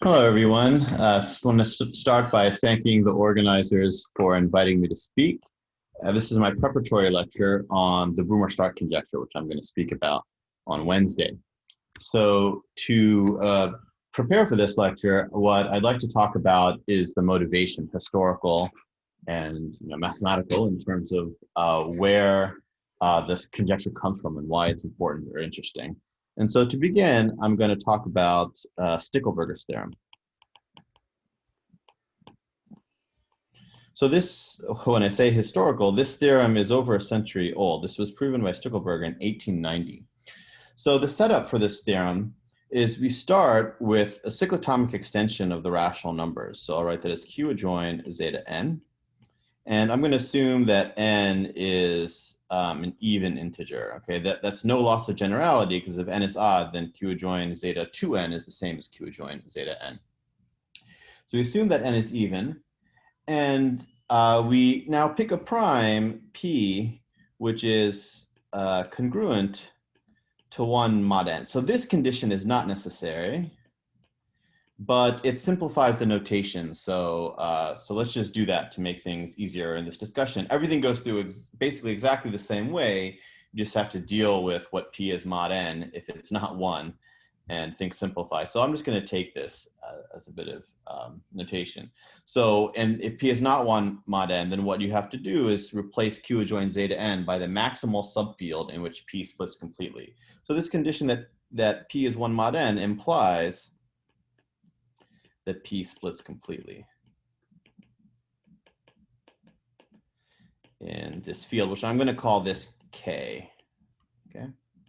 Hello, everyone. I want to start by thanking the organizers for inviting me to speak. This is my preparatory lecture on the Boomer-Stark conjecture, which I'm going to speak about on Wednesday. So to prepare for this lecture, what I'd like to talk about is the motivation, historical and mathematical, in terms of where this conjecture comes from and why it's important or interesting. And so to begin, I'm going to talk about Sticklebergers theorem. So this, when I say historical, this theorem is over a century old. This was proven by Stickleberger in 1890. So the setup for this theorem is we start with a cyclotomic extension of the rational numbers. So I'll write that as Q adjoin zeta n. And I'm going to assume that n is an even integer. Okay, that's no loss of generality, because if n is odd, then Q adjoin zeta 2n is the same as Q adjoin zeta n. So we assume that n is even. And we now pick a prime p, which is congruent to 1 mod n. So this condition is not necessary, but it simplifies the notation. So let's just do that to make things easier in this discussion. Everything goes through basically exactly the same way. You just have to deal with what p is mod n if it's not 1, and things simplify. So I'm just going to take this as a bit of notation. So, and if p is not 1 mod n, then what you have to do is replace Q adjoin zeta n by the maximal subfield in which p splits completely. So this condition that p is 1 mod n implies that p splits completely in this field, which I'm going to call this k, okay,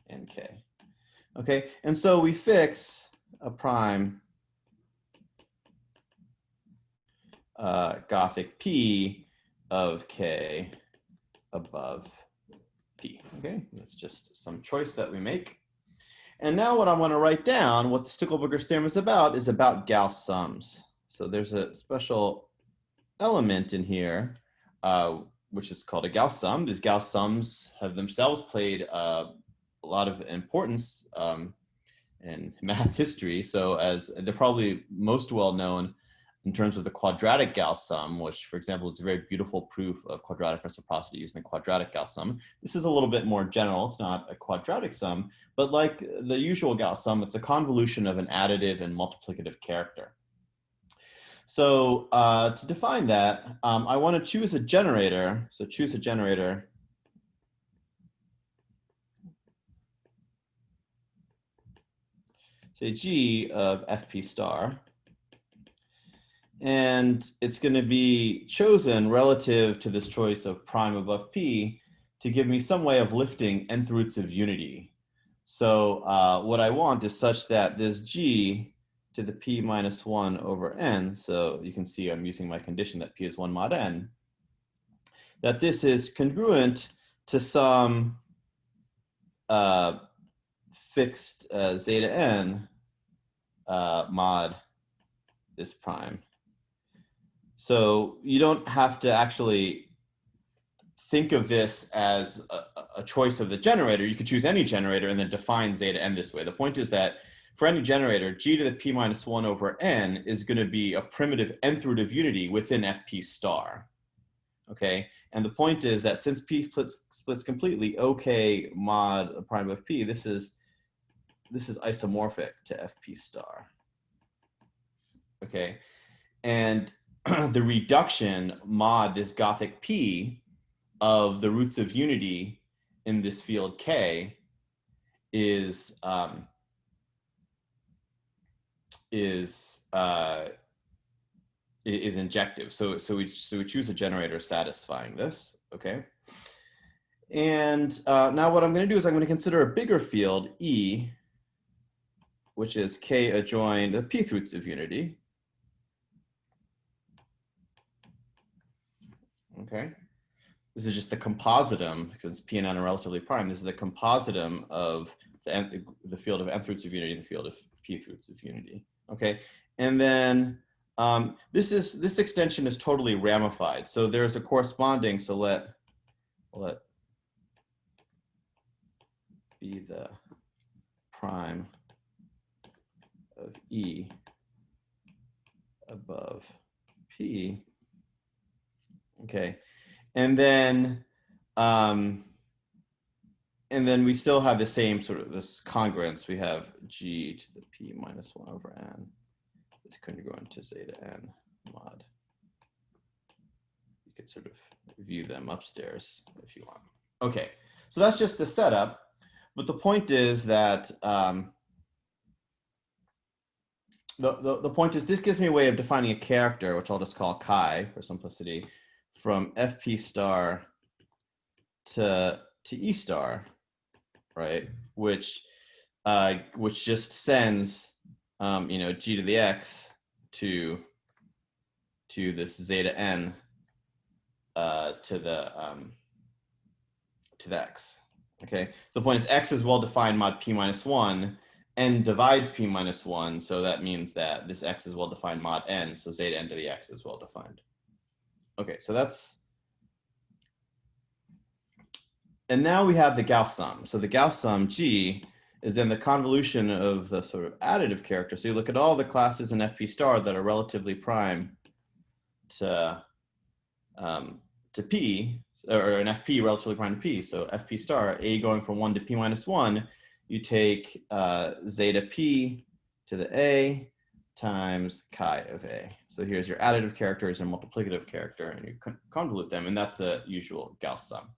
and k. Okay, and so we fix a prime Gothic p of k above p. Okay, that's just some choice that we make. And now what I want to write down, what the Sticklebergers theorem is about Gauss sums. So there's a special element in here, which is called a Gauss sum. These Gauss sums have themselves played a lot of importance in math history. So as they're probably most well known in terms of the quadratic Gauss sum, which, for example, is a very beautiful proof of quadratic reciprocity using the quadratic Gauss sum. This is a little bit more general. It's not a quadratic sum, but like the usual Gauss sum, it's a convolution of an additive and multiplicative character. So to define that, I want to choose a generator. So choose a generator say G of FP star. And it's going to be chosen relative to this choice of prime above P to give me some way of lifting nth roots of unity. So what I want is such that this G to the P minus 1 over n, so you can see I'm using my condition that P is 1 mod n, that this is congruent to some fixed zeta n mod this prime. So you don't have to actually think of this as a choice of the generator. You could choose any generator and then define zeta n this way. The point is that for any generator, G to the P minus 1 over n is going to be a primitive nth root of unity within FP star. Okay, and the point is that since P splits completely, OK mod prime of P, this is isomorphic to FP star. Okay, and the reduction mod this Gothic P of the roots of unity in this field K is injective. So we choose a generator satisfying this. Okay. And now what I'm going to do is I'm going to consider a bigger field E, which is K adjoined the Pth roots of unity. Okay. This is just the compositum, since P and N are relatively prime. This is the compositum of the field of nth roots of unity, the field of Pth roots of unity. Okay, and then this extension is totally ramified. So there's a corresponding. So let be the prime of E above P. Okay, and then we still have the same sort of this congruence. We have G to the P minus 1 over N. It's congruent to Zeta N mod. You could sort of view them upstairs if you want. Okay, so that's just the setup. But the point is that the point is this gives me a way of defining a character, which I'll just call chi for simplicity, from FP star to E star, right? Which just sends G to the X to this Zeta N to the X. Okay, so the point is X is well defined mod P minus 1, N divides P minus 1, so that means that this X is well defined mod N, so Zeta N to the X is well defined. Okay, so that's, and now we have the Gauss sum. So the Gauss sum G is then the convolution of the sort of additive character. So you look at all the classes in FP star that are relatively prime to P, or an FP relatively prime to P. So FP star, A going from 1 to P minus 1, you take Zeta P to the A times chi of A. So here's your additive character, here's your multiplicative character, and you convolute them, and that's the usual Gauss sum.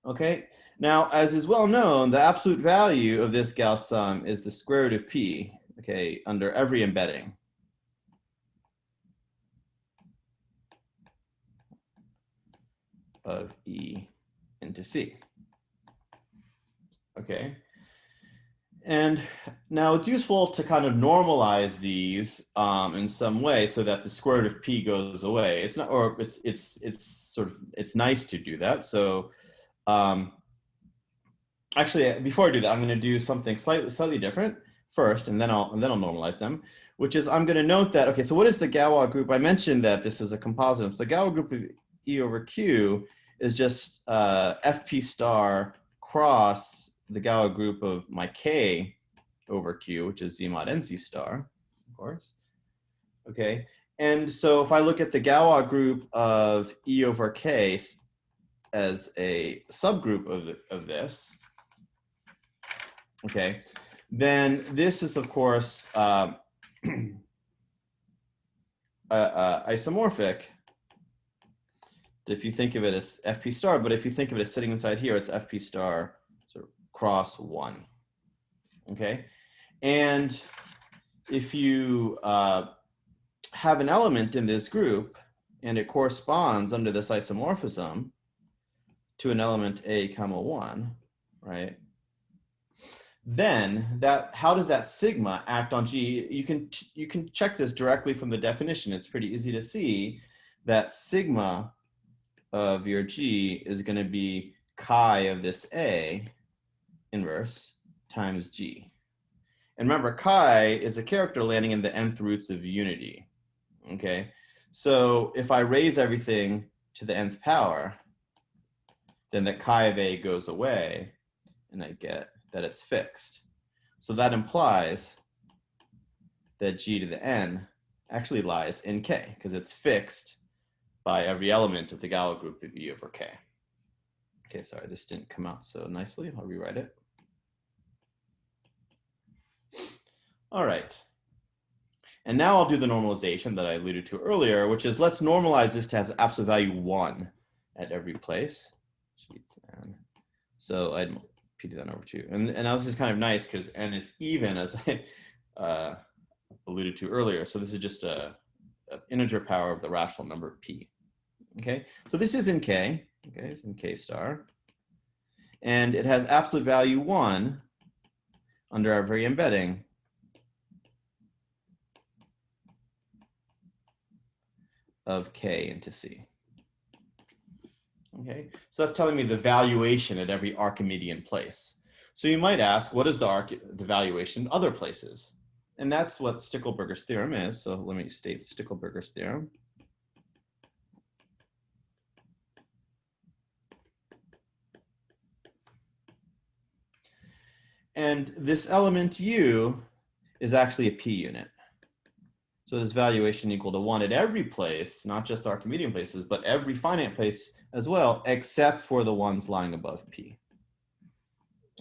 Okay, now as is well known, the absolute value of this Gauss sum is the square root of P, okay, under every embedding. Of E into C. Okay, and now it's useful to kind of normalize these in some way so that the square root of P goes away. It's not, or it's nice to do that. So actually, before I do that, I'm going to do something slightly different first, and then I'll normalize them. Which is, I'm going to note that, okay, so what is the Galois group? I mentioned that this is a composite. So the Galois group of E over Q is just FP star cross the Galois group of my K over Q, which is Z mod NC star, of course. Okay, and so if I look at the Galois group of E over K as a subgroup of this, okay, then this is, of course, isomorphic if you think of it as FP star, but if you think of it as sitting inside here, it's FP star sort of cross 1, okay? And if you have an element in this group and it corresponds under this isomorphism to an element A comma 1, right? Then how does that sigma act on G? You can check this directly from the definition. It's pretty easy to see that sigma of your G is going to be chi of this A inverse times G. And remember, chi is a character landing in the nth roots of unity. Okay, so if I raise everything to the nth power, then the chi of A goes away, and I get that it's fixed. So that implies that G to the N actually lies in K, because it's fixed by every element of the Galois group of E over K. Okay, sorry, this didn't come out so nicely. I'll rewrite it. All right. And now I'll do the normalization that I alluded to earlier, which is let's normalize this to have absolute value 1 at every place. So I'd PT that over 2. And now this is kind of nice because N is even, as I alluded to earlier. So this is just an integer power of the rational number P. Okay, so this is in K. Okay, it's in K star. And it has absolute value 1 under every embedding of K into C. Okay, so that's telling me the valuation at every Archimedean place. So you might ask, what is the valuation in other places? And that's what Sticklebergers theorem is. So let me state Sticklebergers theorem. And this element U is actually a P unit. So this valuation equal to 1 at every place, not just the Archimedean places, but every finite place as well, except for the ones lying above P.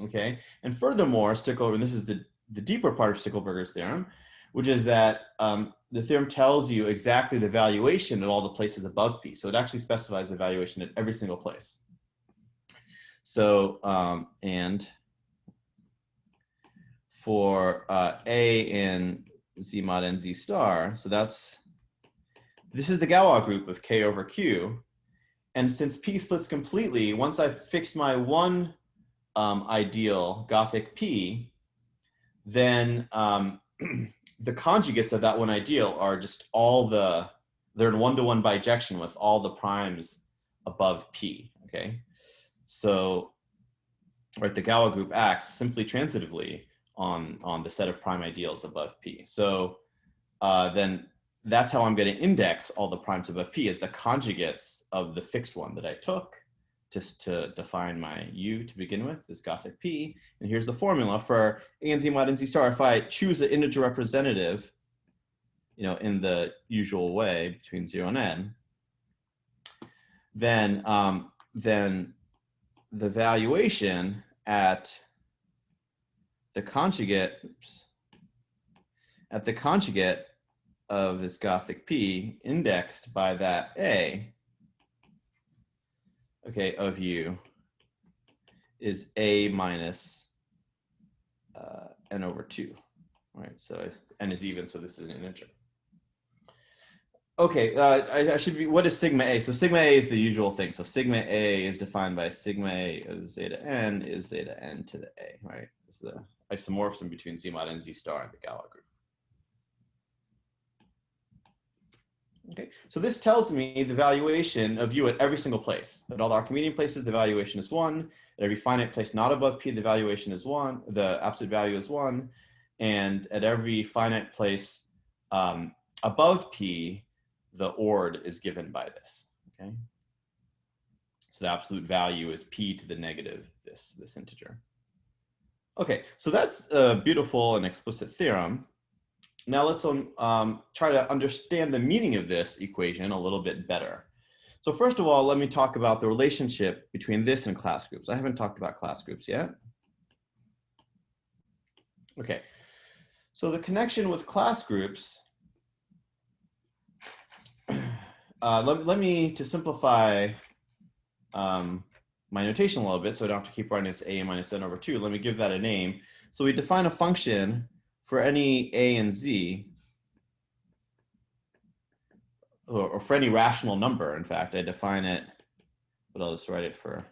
Okay, and furthermore, this is the deeper part of Sticklebergers theorem, which is that the theorem tells you exactly the valuation at all the places above P. So it actually specifies the valuation at every single place. So, and for A in Z mod n Z star, so this is the Galois group of K over Q. And since P splits completely, once I've fixed my one ideal Gothic P, then the conjugates of that one ideal are just they're in one-to-one bijection with all the primes above P, okay? So, right, the Galois group acts simply transitively on the set of prime ideals above P. So then that's how I'm going to index all the primes above P as the conjugates of the fixed one that I took just to define my U to begin with, this Gothic P. And here's the formula for A and Z mod n Z star. If I choose an integer representative, in the usual way between 0 and n, then the valuation at the conjugate, of this Gothic P indexed by that A, okay, of U is A minus n over 2, right? So n is even, so this is an integer. Okay, I should be, what is sigma A? So sigma A is the usual thing. So sigma A is defined by sigma A of zeta n is zeta n to the A, right? It's the isomorphism between Z mod and Z star and the Galois group. Okay, so this tells me the valuation of U at every single place. At all the Archimedean places, the valuation is 1. At every finite place not above P, the valuation is 1. The absolute value is 1. And at every finite place above P, the ORD is given by this, okay? So the absolute value is P to the negative, this integer. Okay, so that's a beautiful and explicit theorem. Now let's try to understand the meaning of this equation a little bit better. So first of all, let me talk about the relationship between this and class groups. I haven't talked about class groups yet. Okay, so the connection with class groups, let me, to simplify my notation a little bit so I don't have to keep writing this A minus n over 2, let me give that a name. So we define a function for any A and Z, or for any rational number, in fact, I define it, but I'll just write it for.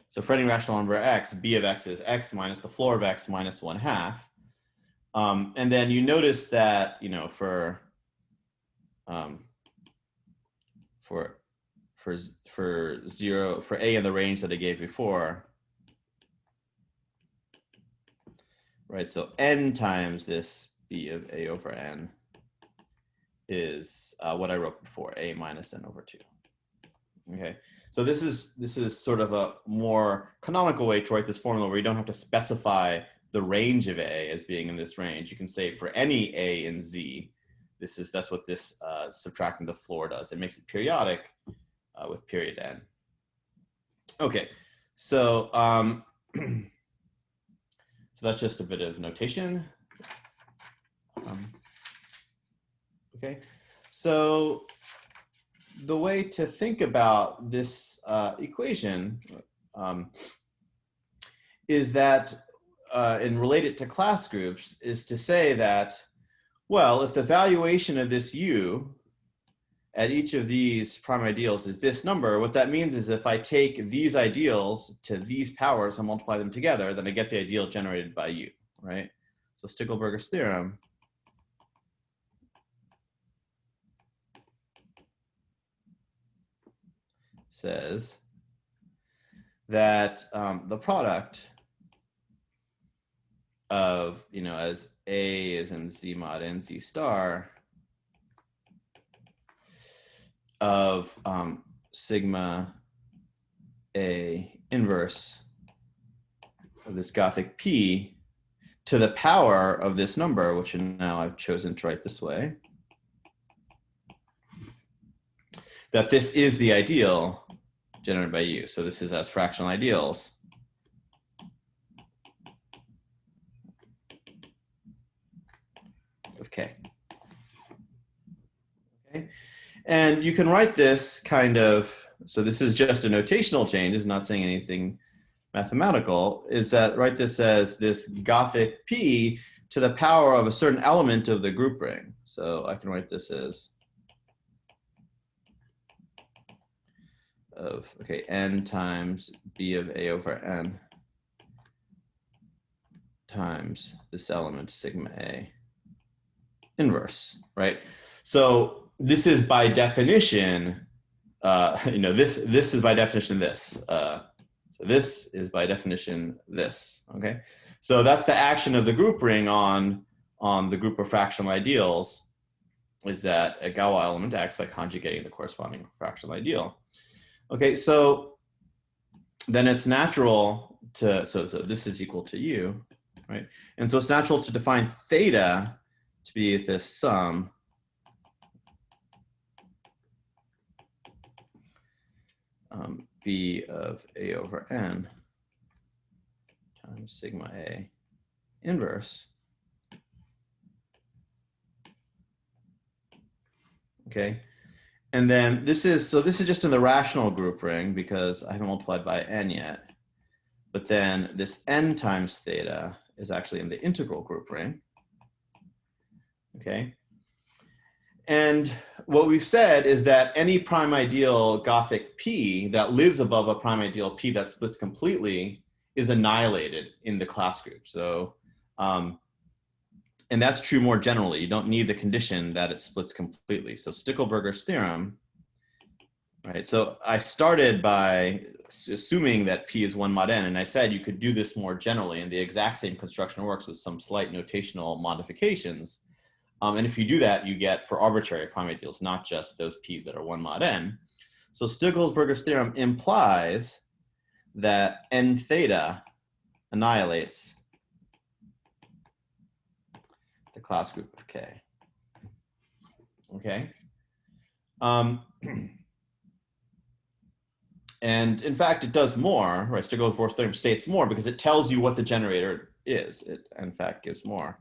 So for any rational number x, b of x is x minus the floor of x minus 1/2. And then you notice that, for A in the range that I gave before, right? So n times this b of A over n is what I wrote before, A minus n over 2. Okay, so this is sort of a more canonical way to write this formula where you don't have to specify the range of A as being in this range. You can say for any A in Z, that's what this subtracting the floor does. It makes it periodic with period n. Okay, so so that's just a bit of notation. Okay, so the way to think about this equation is that, and relate it to class groups, is to say that, well, if the valuation of this U at each of these prime ideals is this number, what that means is if I take these ideals to these powers and multiply them together, then I get the ideal generated by U, right? So Sticklebergers theorem says that the product of, as A is in Z mod n Z star of sigma A inverse of this Gothic P to the power of this number, which now I've chosen to write this way, that this is the ideal generated by U. So this is as fractional ideals. Of K. Okay. And you can write this kind of, so this is just a notational change, it's not saying anything mathematical, is that write this as this Gothic P to the power of a certain element of the group ring. So I can write this as of, okay, n times B of A over n times this element sigma A inverse, right? So this is by definition, this is by definition this. So this is by definition this, okay? So that's the action of the group ring on the group of fractional ideals, is that a Galois element acts by conjugating the corresponding fractional ideal. Okay, so then it's natural to, so this is equal to U, right? And so it's natural to define theta to be this sum B of A over n times sigma A inverse. Okay, and then this is just in the rational group ring because I haven't multiplied by n yet. But then this n times theta is actually in the integral group ring. Okay. And what we've said is that any prime ideal Gothic P that lives above a prime ideal P that splits completely is annihilated in the class group. So, and that's true more generally. You don't need the condition that it splits completely. So Sticklebergers theorem, right? So I started by assuming that P is 1 mod n, and I said you could do this more generally, and the exact same construction works with some slight notational modifications. And if you do that, you get for arbitrary prime ideals, not just those P's that are 1 mod n. So Sticklebergers theorem implies that n theta annihilates the class group of K. Okay. And in fact, it does more, right? Sticklebergers theorem states more because it tells you what the generator is. It, in fact, gives more.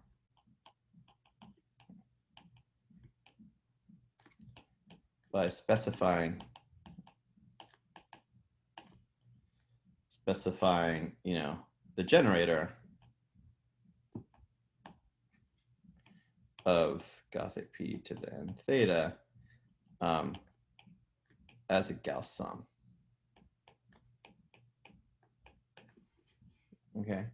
By specifying, the generator of Gothic P to the n theta as a Gauss sum. Okay.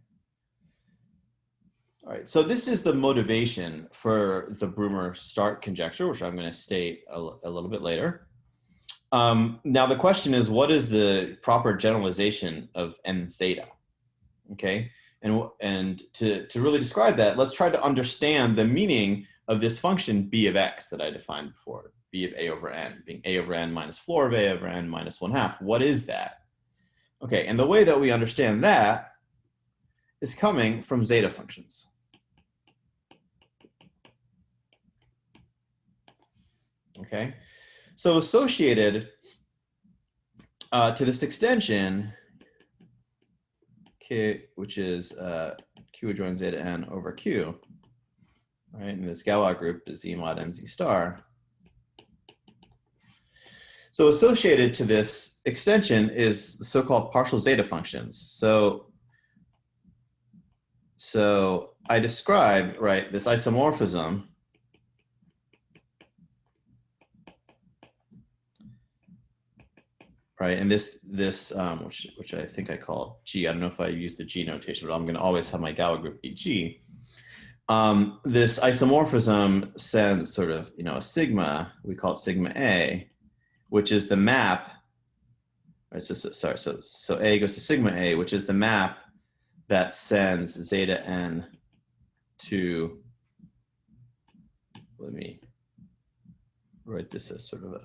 All right, so this is the motivation for the Brumer-Start conjecture, which I'm going to state a little bit later. Now the question is, what is the proper generalization of n theta? Okay, and to really describe that, let's try to understand the meaning of this function b of x that I defined before, b of a over n, being a over n minus floor of a over n minus 1/2. What is that? Okay, and the way that we understand that is coming from zeta functions. Okay, so associated to this extension, K, which is Q adjoins zeta n over Q, right? And this Galois group is Z mod n Z star. So associated to this extension is the so-called partial zeta functions. So I described, right, this isomorphism right, and this which I think I call G. I don't know if I use the G notation, but I'm going to always have my Galois group be G. This isomorphism sends sort of a sigma. We call it sigma A, which is the map. Right, so A goes to sigma A, which is the map that sends zeta n to. Let me write this as sort of a.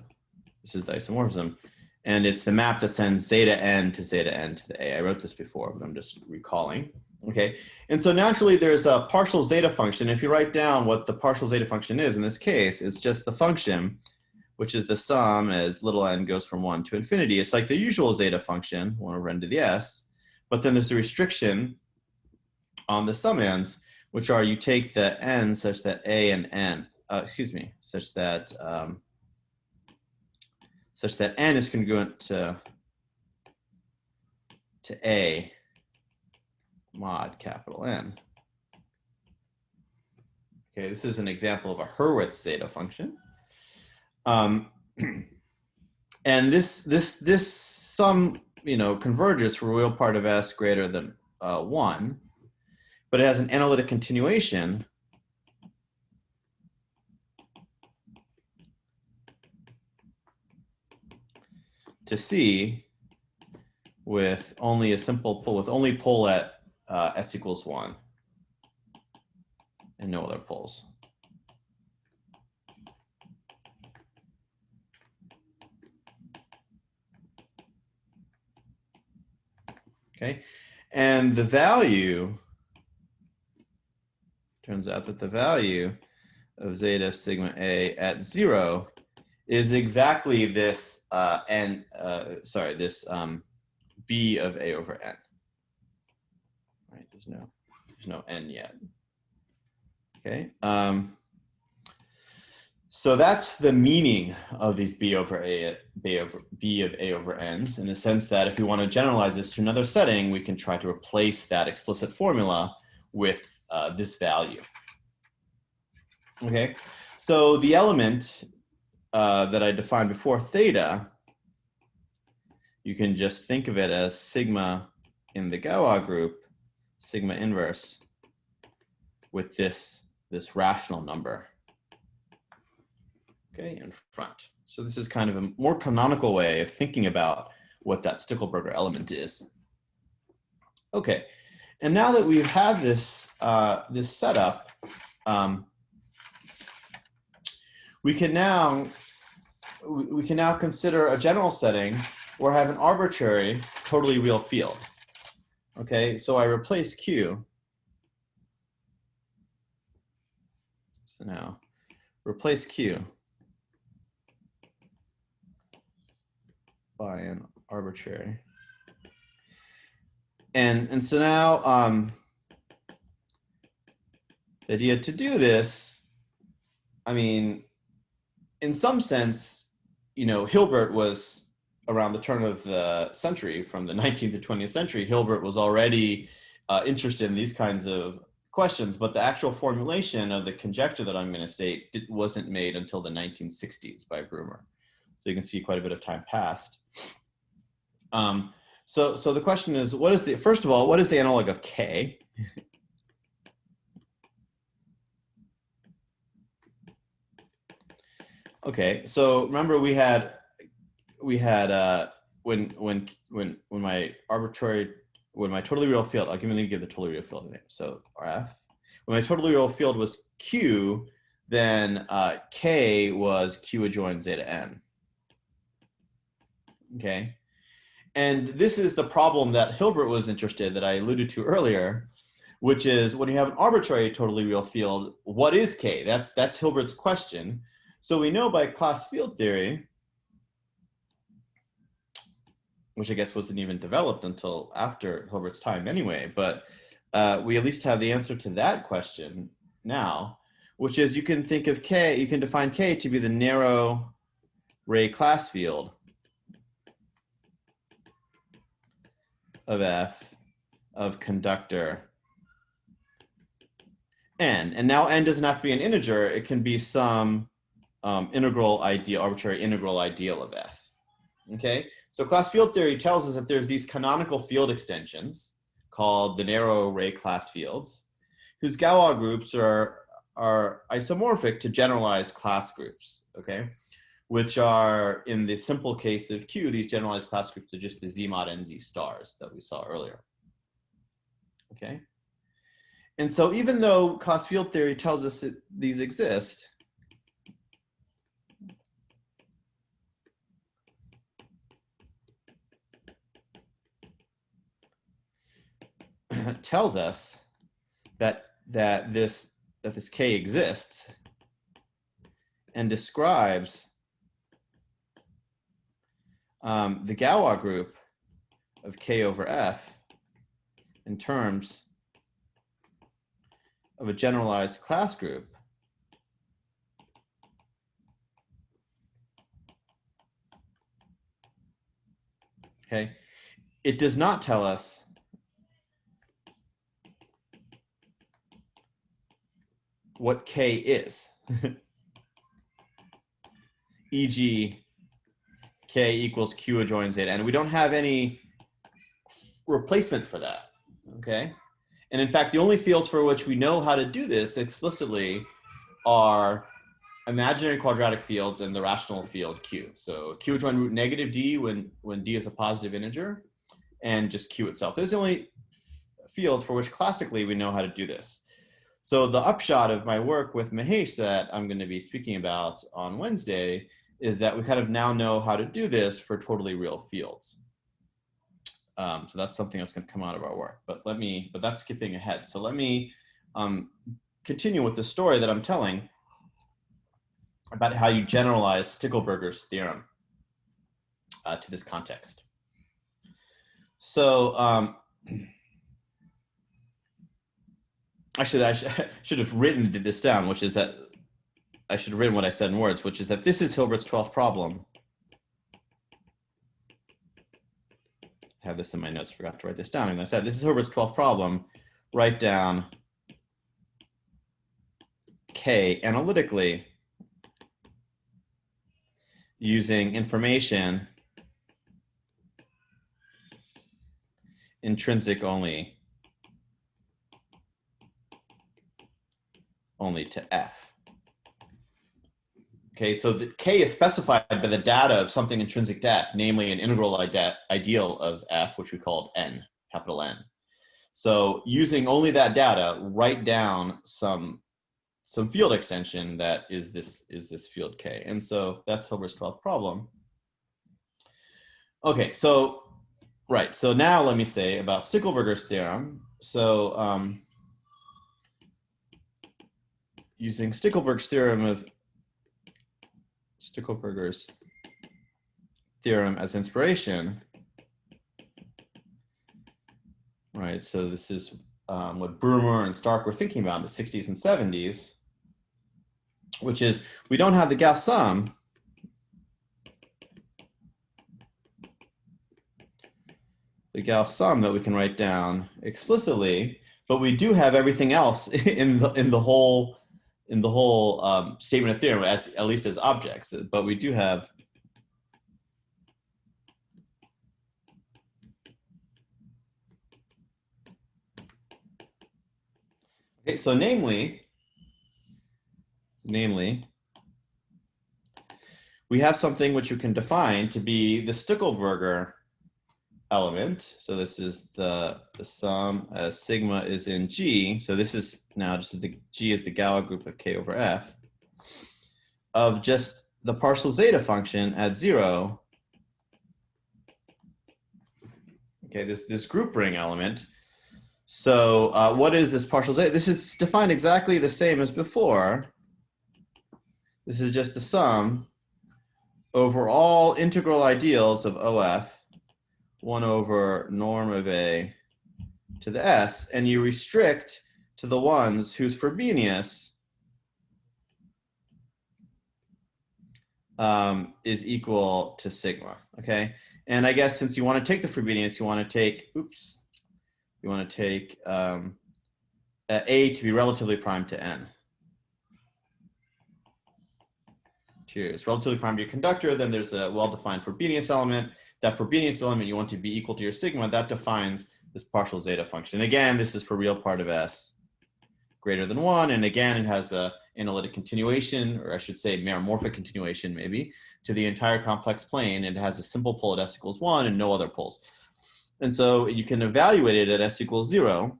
This is the isomorphism. And it's the map that sends zeta n to zeta n to the a. I wrote this before, but I'm just recalling. Okay, and so naturally there's a partial zeta function. If you write down what the partial zeta function is in this case, it's just the function, which is the sum as little n goes from 1 to infinity. It's like the usual zeta function, 1 over n to the s, but then there's a restriction on the summands, which are you take the n such that a and n, such that n is congruent to a mod capital N. Okay, this is an example of a Hurwitz zeta function. And this sum, converges for a real part of S greater than 1, but it has an analytic continuation to C with only a simple pole, with only pole at S equals 1 and no other poles. Okay, and the value, turns out that the value of zeta of sigma A at 0 is exactly this B of A over N. Right, there's no N yet. Okay, so that's the meaning of these B of A over N's, in the sense that if we want to generalize this to another setting, we can try to replace that explicit formula with this value. Okay, so the element that I defined before, theta, you can just think of it as sigma in the Galois group, sigma inverse, with this rational number, okay, in front. So this is kind of a more canonical way of thinking about what that Stickleberger element is. Okay, and now that we've had this setup, we can now consider a general setting where I have an arbitrary, totally real field. Okay, so I replace Q. So now, replace Q by an arbitrary. And so now, the idea to do this, I mean, in some sense, Hilbert was around the turn of the century, from the 19th to 20th century. Hilbert was already interested in these kinds of questions, but the actual formulation of the conjecture that I'm going to state wasn't made until the 1960s by Broomer. So you can see quite a bit of time passed. So the question is, first of all, what is the analog of K? Okay, so remember we had when my totally real field, let me give the totally real field a name. So RF, when my totally real field was Q, then K was Q adjoin zeta n. Okay, and this is the problem that Hilbert was interested, that I alluded to earlier, which is when you have an arbitrary totally real field, what is K? That's Hilbert's question. So we know by class field theory, which I guess wasn't even developed until after Hilbert's time anyway, but we at least have the answer to that question now, which is you can think of K, you can define K to be the narrow ray class field of F of conductor N. And now N doesn't have to be an integer, it can be some arbitrary integral ideal of F. Okay, so class field theory tells us that there's these canonical field extensions called the narrow array class fields, whose Galois groups are isomorphic to generalized class groups, okay, which are, in the simple case of Q, these generalized class groups are just the Z mod NZ stars that we saw earlier, okay? And so even though class field theory tells us that these exist, tells us that this K exists and describes the Galois group of K over F in terms of a generalized class group okay, it does not tell us what K is. E.g., K equals Q adjoins Zeta, and we don't have any replacement for that, okay? And in fact, the only fields for which we know how to do this explicitly are imaginary quadratic fields and the rational field Q. So Q adjoin root negative D when D is a positive integer, and just Q itself. There's the only fields for which classically we know how to do this. So the upshot of my work with Mahesh that I'm going to be speaking about on Wednesday is that we kind of now know how to do this for totally real fields. So that's something that's going to come out of our work. But that's skipping ahead. So let me continue with the story that I'm telling about how you generalize Sticklebergers theorem to this context. So actually, I should have written this down, which is that I should have written what I said in words, which is that this is Hilbert's 12th problem. I have this in my notes, forgot to write this down. And I said, this is Hilbert's 12th problem. Write down K analytically using information intrinsic only to F. Okay, so the K is specified by the data of something intrinsic to F, namely an integral ideal of F, which we called N, capital N. So using only that data, write down some field extension that is this field K. And so that's Hilbert's 12th problem. Okay, so right, so now let me say about Sticklebergers theorem. So using Sticklebergers theorem as inspiration, right? So this is what Brumer and Stark were thinking about in the 60s and 70s, which is we don't have the Gauss sum, that we can write down explicitly, but we do have everything else in the whole statement of theorem, at least as objects. But we do have okay. So namely, we have something which you can define to be the Stickleberger element. So this is the sum as sigma is in G. So this is now just the G is the Galois group of K over F of just the partial zeta function at 0. Okay, this group ring element. So what is this partial zeta? This is defined exactly the same as before. This is just the sum over all integral ideals of OF 1 over norm of A to the S, and you restrict to the ones whose Frobenius is equal to sigma, okay? And I guess since you want to take the Frobenius, you want to take, A to be relatively prime to N. Cheers. Relatively prime to your conductor, then there's a well-defined Frobenius element. That Frobenius element you want to be equal to your sigma, that defines this partial zeta function. And again, this is for real part of S greater than 1. And again, it has a analytic continuation, or I should say meromorphic continuation maybe, to the entire complex plane. It has a simple pole at S equals 1 and no other poles. And so you can evaluate it at S equals 0.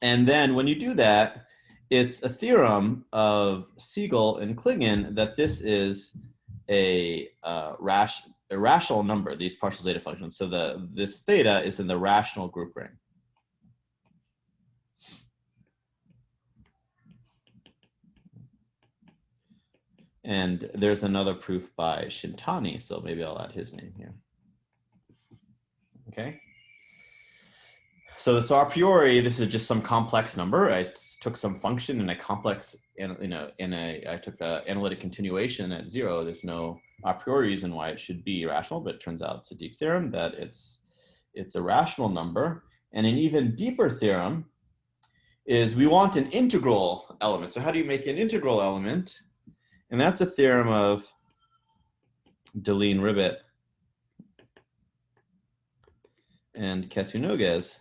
And then when you do that, it's a theorem of Siegel and Klingen that this is a rational number, these partial zeta functions. So this theta is in the rational group ring. And there's another proof by Shintani, so maybe I'll add his name here. Okay. So a priori, this is just some complex number. I took some function in a complex, I took the analytic continuation at 0. There's no a priori reason why it should be rational, but it turns out it's a deep theorem that it's a rational number. And an even deeper theorem is we want an integral element. So how do you make an integral element? And that's a theorem of Deligne-Ribet and Kesu-Nogues.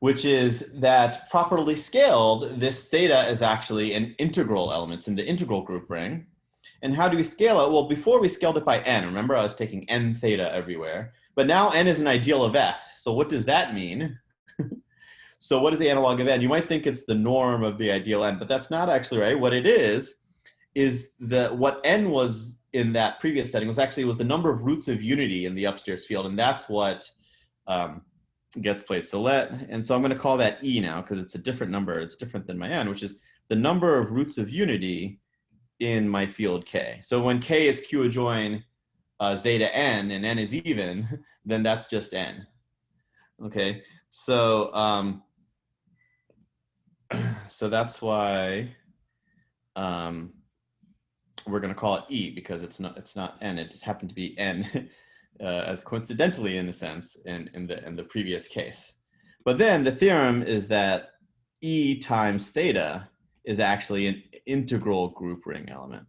Which is that properly scaled, this theta is actually an integral element. It's in the integral group ring. And how do we scale it? Well, before we scaled it by n. Remember, I was taking n theta everywhere. But now n is an ideal of f. So what does that mean? So what is the analog of n? You might think it's the norm of the ideal n, but that's not actually right. What it is what n was in that previous setting was the number of roots of unity in the upstairs field. And that's what gets played. So I'm going to call that E now because it's a different number. It's different than my n, which is the number of roots of unity in my field K. So when K is Q adjoin zeta n and n is even, then that's just n. Okay, so so that's why we're going to call it E because it's not n. It just happened to be n. As coincidentally, in a sense, in the previous case. But then the theorem is that E times theta is actually an integral group ring element.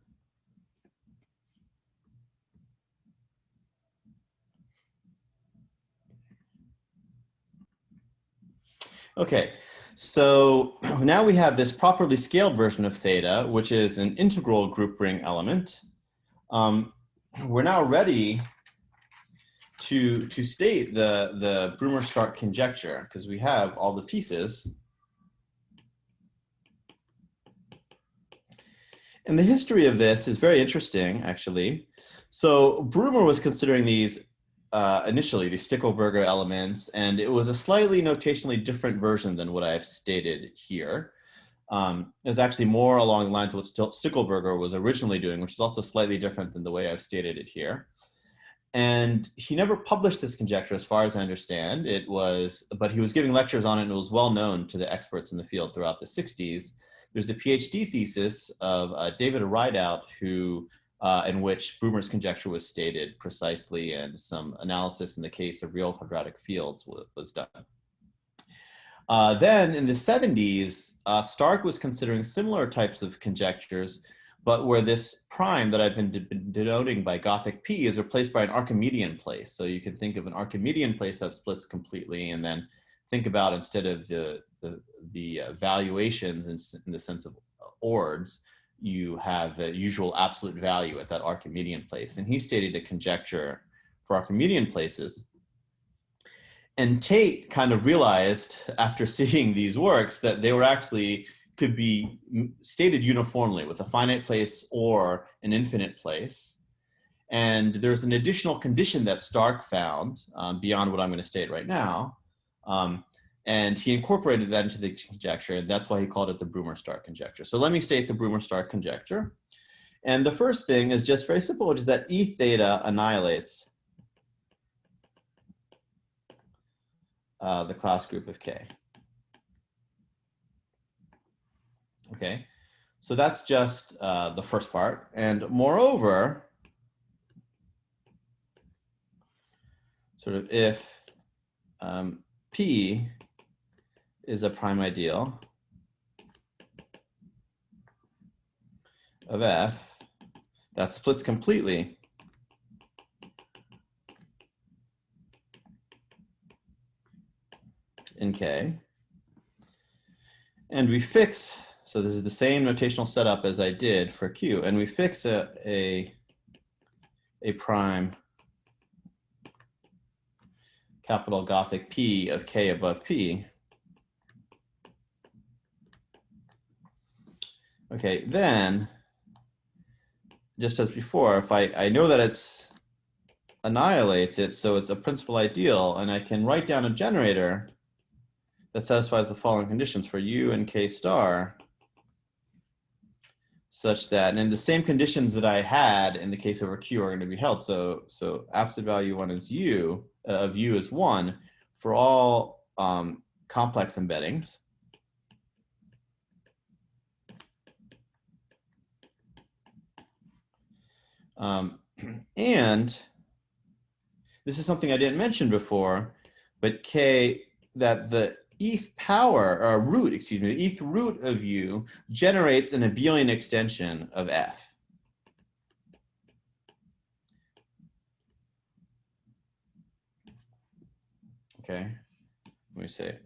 Okay, so now we have this properly scaled version of theta, which is an integral group ring element. We're now ready to state the Brumer-Stark conjecture because we have all the pieces. And the history of this is very interesting, actually. So Brumer was considering these initially, these Stickleberger elements, and it was a slightly notationally different version than what I've stated here. It was actually more along the lines of what Stickleberger was originally doing, which is also slightly different than the way I've stated it here. And he never published this conjecture as far as I understand. But he was giving lectures on it and it was well known to the experts in the field throughout the 60s. There's a PhD thesis of David Rideout in which Brumer's conjecture was stated precisely and some analysis in the case of real quadratic fields was done. Then in the 70s, Stark was considering similar types of conjectures, but where this prime that I've been denoting by Gothic P is replaced by an Archimedean place. So you can think of an Archimedean place that splits completely, and then think about, instead of the valuations in the sense of ords, you have the usual absolute value at that Archimedean place. And he stated a conjecture for Archimedean places. And Tate kind of realized after seeing these works that they were actually could be stated uniformly with a finite place or an infinite place. And there's an additional condition that Stark found beyond what I'm going to state right now. And he incorporated that into the conjecture, and that's why he called it the Brumer-Stark conjecture. So let me state the Brumer-Stark conjecture. And the first thing is just very simple, which is that E theta annihilates the class group of K. Okay, so that's just the first part. And moreover, sort of if P is a prime ideal of F that splits completely in K, and we fix, so this is the same notational setup as I did for Q, and we fix a prime capital Gothic P of K above P. Okay, then, just as before, if I know that it's annihilates it, so it's a principal ideal, and I can write down a generator that satisfies the following conditions for U and K star, such that, and the same conditions that I had in the case over Q are going to be held. So absolute value 1 is U, of U is 1 for all complex embeddings. And this is something I didn't mention before, but K, that the eth power, or root, excuse me, the eth root of U generates an abelian extension of F. Okay, let me say,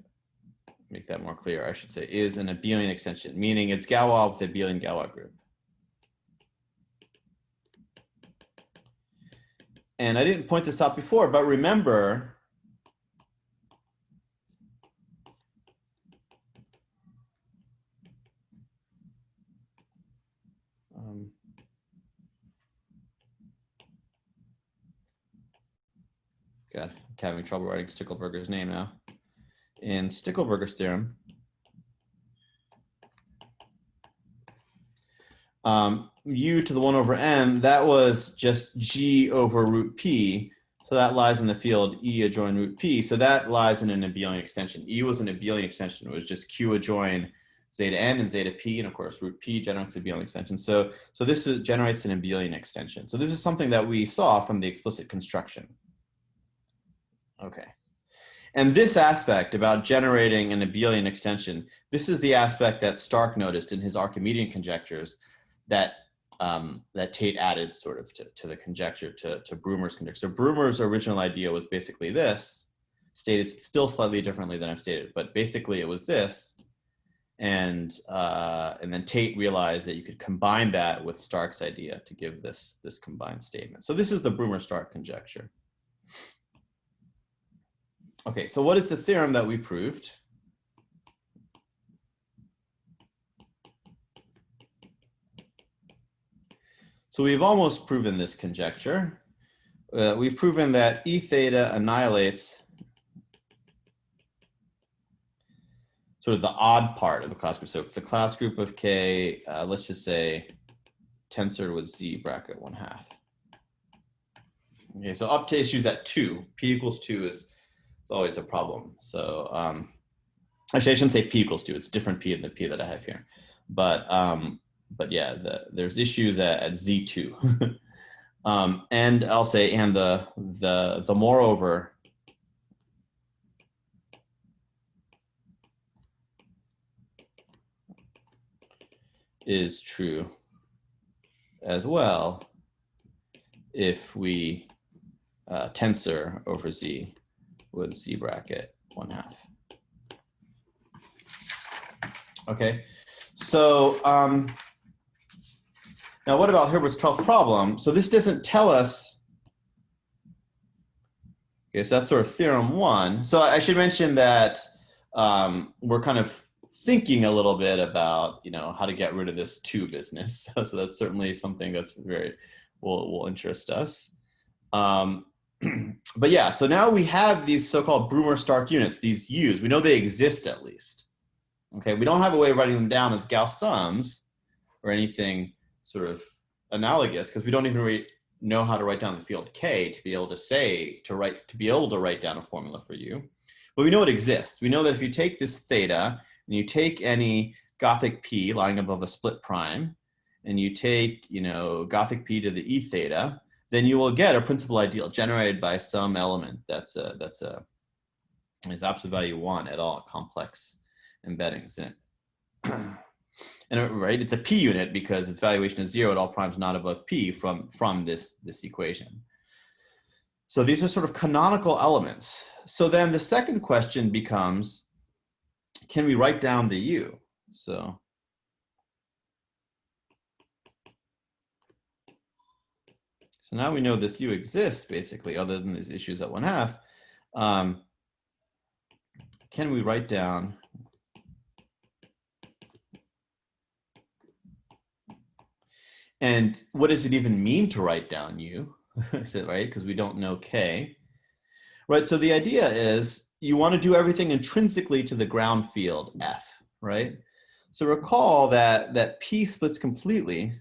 make that more clear. I should say is an abelian extension, meaning it's Galois with abelian Galois group. And I didn't point this out before, but remember, God, I'm having trouble writing Stickleberger's name now. In Sticklebergers theorem, U to the 1 over M, that was just G over root P. So that lies in the field E adjoin root P. So that lies in an abelian extension. E was an abelian extension. It was just Q adjoin zeta N and zeta P. And of course, root P generates an abelian extension. So this generates an abelian extension. So this is something that we saw from the explicit construction. Okay. And this aspect about generating an abelian extension, this is the aspect that Stark noticed in his Archimedean conjectures that that Tate added sort of to the conjecture, to Brumer's conjecture. So Brumer's original idea was basically this, stated still slightly differently than I've stated, but basically it was this. And then Tate realized that you could combine that with Stark's idea to give this combined statement. So this is the Brumer-Stark conjecture. Okay, so what is the theorem that we proved? So we've almost proven this conjecture. We've proven that E theta annihilates sort of the odd part of the class group. So if the class group of K, let's just say tensored with Z bracket 1/2. Okay, so up to issues at 2, P equals 2 is always a problem. So actually I shouldn't say P equals 2, it's different P than the P that I have here. But yeah, there's issues at Z2. And I'll say, and the moreover is true as well if we tensor over Z with Z bracket 1/2. Okay, so now what about Hilbert's 12th problem? So this doesn't tell us, okay, so that's sort of theorem 1. So I should mention that we're kind of thinking a little bit about, you know, how to get rid of this 2 business. So that's certainly something that's will interest us. But yeah, so now we have these so-called Brumer-Stark units, these U's. We know they exist at least. Okay, we don't have a way of writing them down as Gauss sums or anything sort of analogous, because we don't even know how to write down the field K to be able to write down a formula for U. But we know it exists. We know that if you take this theta and you take any Gothic P lying above a split prime, and you take, you know, Gothic P to the E theta, then you will get a principal ideal generated by some element that's absolute value 1 at all complex embeddings in it. And right, it's a P unit because its valuation is 0 at all primes not above P from this equation. So these are sort of canonical elements. So then the second question becomes, can we write down the U? So now we know this U exists basically, other than these issues at 1/2. Can we write down and what does it even mean to write down U? Is it right? Because we don't know K. Right, so the idea is you want to do everything intrinsically to the ground field F, right? So recall that P splits completely.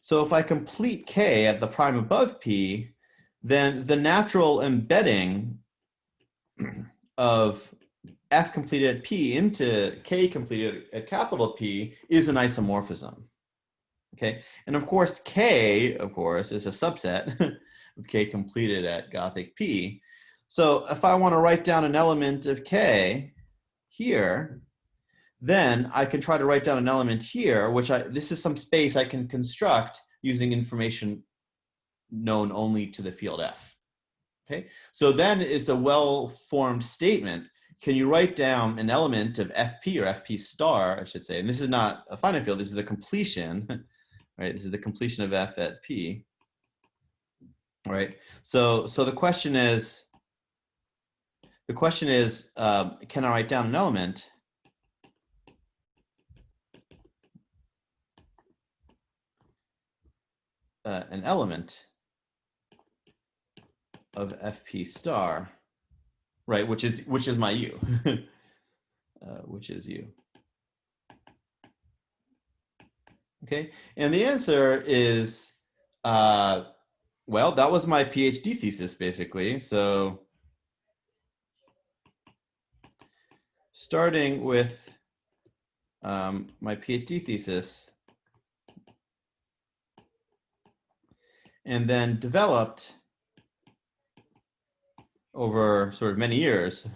So if I complete K at the prime above P, then the natural embedding of F completed at P into K completed at capital P is an isomorphism. Okay, and of course K, of course, is a subset of K completed at Gothic P. So if I want to write down an element of K here, then I can try to write down an element here, which this is some space I can construct using information known only to the field F. Okay, so then it's a well-formed statement. Can you write down an element of FP or FP star, I should say, and this is not a finite field, this is the completion, right? This is the completion of F at P, right? So the question is, can I write down an element of FP star, right? Which is my U, which is U. Okay, and the answer is, well, that was my PhD thesis basically. So starting with my PhD thesis, and then developed over sort of many years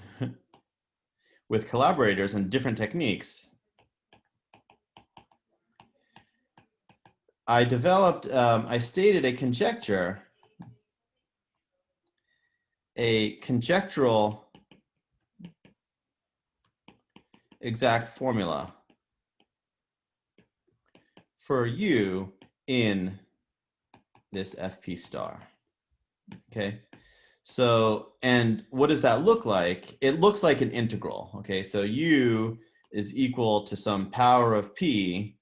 with collaborators and different techniques, I developed, I stated a conjecture, a conjectural exact formula for U in this FP star. Okay, so, and what does that look like? It looks like an integral. Okay, so U is equal to some power of P,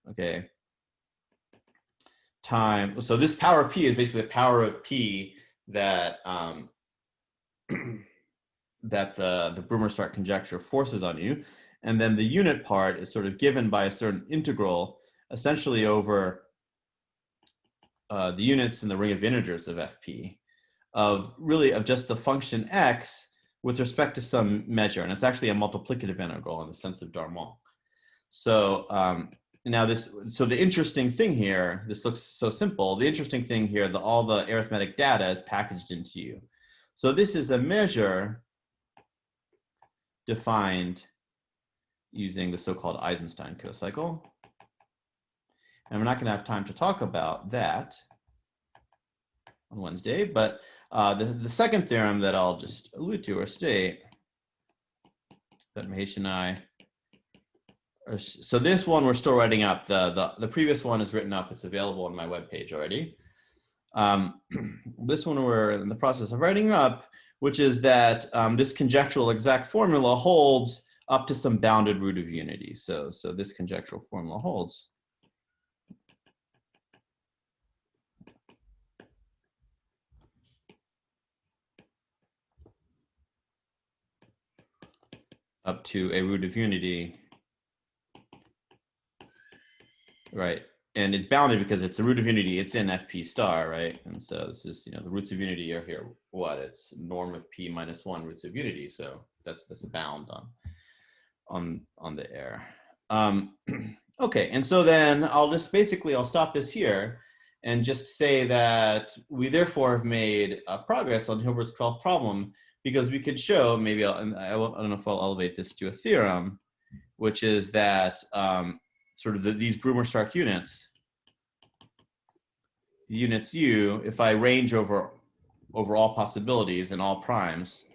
okay, time, so this power of P is basically the power of P that that the Brumer-Stark conjecture forces on you. And then the unit part is sort of given by a certain integral, essentially over the units in the ring of integers of FP, of just the function X with respect to some measure. And it's actually a multiplicative integral in the sense of Darmon. So now so the interesting thing here, this looks so simple. The interesting thing here, all the arithmetic data is packaged into U. So this is a measure defined using the so-called Eisenstein cocycle. And we're not going to have time to talk about that on Wednesday, but the second theorem that I'll just allude to or state, that Mahesh and I, so this one we're still writing up. The previous one is written up. It's available on my webpage already. This one we're in the process of writing up, which is that this conjectural exact formula holds up to some bounded root of unity. So this conjectural formula holds. Up to a root of unity, right? And it's bounded because it's a root of unity. It's in FP star, right? And so this is, the roots of unity are here. What? It's norm of P minus 1 roots of unity. So that's a bound on the air. Okay, and so then I'll stop this here and just say that we therefore have made progress on Hilbert's 12th problem, because we could show, maybe I don't know if I'll elevate this to a theorem, which is that sort of these Brumer-Stark units, the units U, if I range over all possibilities and all primes,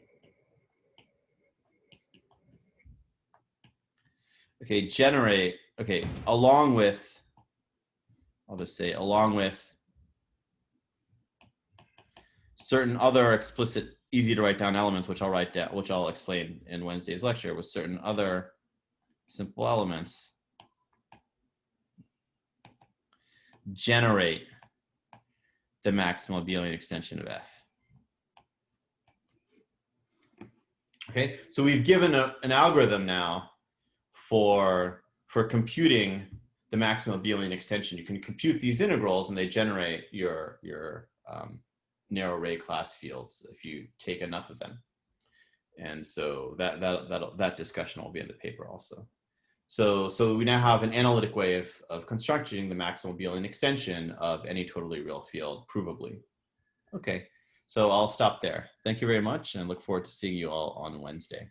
okay, generate, okay, along with, I'll just say, along with certain other explicit, easy to write down elements, which I'll write down, which I'll explain in Wednesday's lecture, with certain other simple elements, generate the maximal abelian extension of F. Okay, so we've given an algorithm now for computing the maximal abelian extension. You can compute these integrals and they generate your narrow ray class fields if you take enough of them. And so that discussion will be in the paper also. So we now have an analytic way of constructing the maximal abelian extension of any totally real field provably. Okay, so I'll stop there. Thank you very much and I look forward to seeing you all on Wednesday.